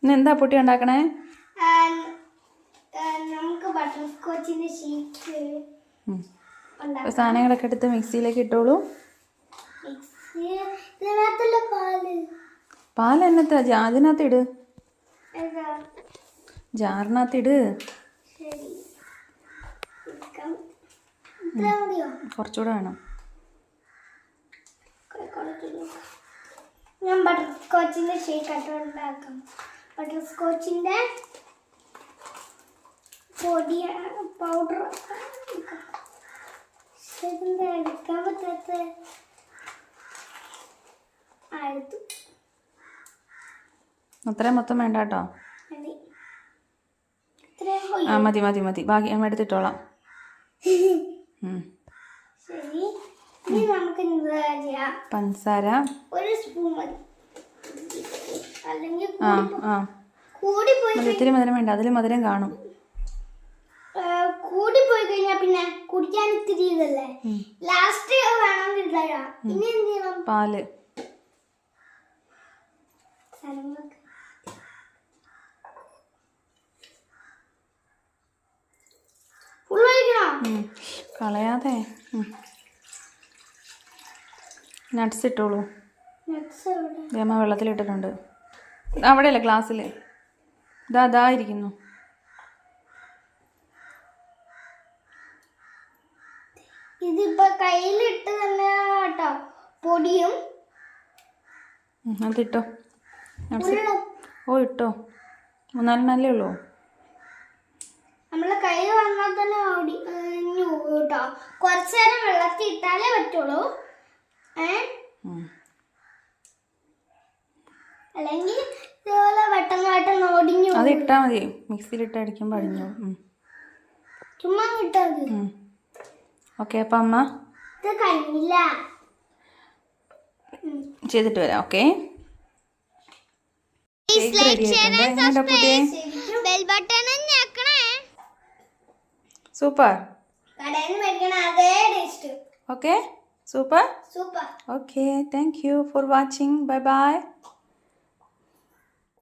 ഇന്ന് എന്താ പൊട്ടി ഉണ്ടാക്കണേ? നമുക്ക് ബട്ടർ സ്കോച്ചിന്റെ ഷീറ്റ് സാധനങ്ങളൊക്കെ എടുത്ത് മിക്സിയിലേക്ക് ഇട്ടോളൂ. പാല് എന്നത്തെ അതിനകത്ത് ഇട്, ജാറിനകത്ത് ഇട്. കുറച്ചുകൂടെ വേണം. ഞാൻ ബട്ടർ സ്കോച്ചിന്റെ ഷേക്ക് ഉണ്ടാക്കാം. ബട്ടർ സ്കോച്ചിന്റെ പൊടി പൗഡർ എടുക്കാൻ പറ്റാത്ത എടുത്തു. അത്രയും മൊത്തം വേണ്ട കേട്ടോ. ആ മതി മതി മതി, ബാക്കി ഞാൻ എടുത്തിട്ടോളാം. ശരി, ഇനി നമുക്ക് പഞ്ചസാര ഒരു സ്പൂൺ മതി. അല്ലെങ്കിൽ ഇത്തിരി മധുരം വേണ്ട, അതിൽ മധുരം കാണും. കൂടി പോയി കഴിഞ്ഞാൽ പിന്നെ കുടിക്കാൻ ഇത്തിരി ഇതല്ലേ, ലാസ്റ്റ് വേണമെന്നില്ല. ഇനി എന്ത് ചെയ്യണം? പാല് കളയാതെ നട്ട്സ് ഇട്ടോളൂ. അമ്മ വെള്ളത്തിലിട്ടിട്ടുണ്ട്. അവിടെയല്ലേ ഗ്ലാസ്സിൽ, ഇതാ ഇരിക്കുന്നു. ഇതിപ്പോ കയ്യിലിട്ട് തന്നെ കേട്ടോ, പൊടിയും അതിട്ടോ. ഓ ഇട്ടോ, 3-4 ഉള്ളൂ. നമ്മളെ കയ്യിൽ വന്നാൽ തന്നെ കേട്ടോ. കുറച്ചു നേരം വെള്ളത്തിൽ ഇട്ടാലേ പറ്റുള്ളൂ, അല്ലെങ്കിൽ ഇതുപോലെ പെട്ടെന്ന് ഓടിഞ്ഞു. അത് ഇട്ടാ മതി, മിക്സിയിലിട്ട് അടിക്കുമ്പോൾ അടിഞ്ഞു. ചുമ്മാ കിട്ടാ മതി. ഓക്കെ, അപ്പം അമ്മ ഇത് കഴിഞ്ഞില്ല, ചെയ്തിട്ട് വരാം. Okay, super. Okay, super. Super. Okay, thank you for watching. Bye bye.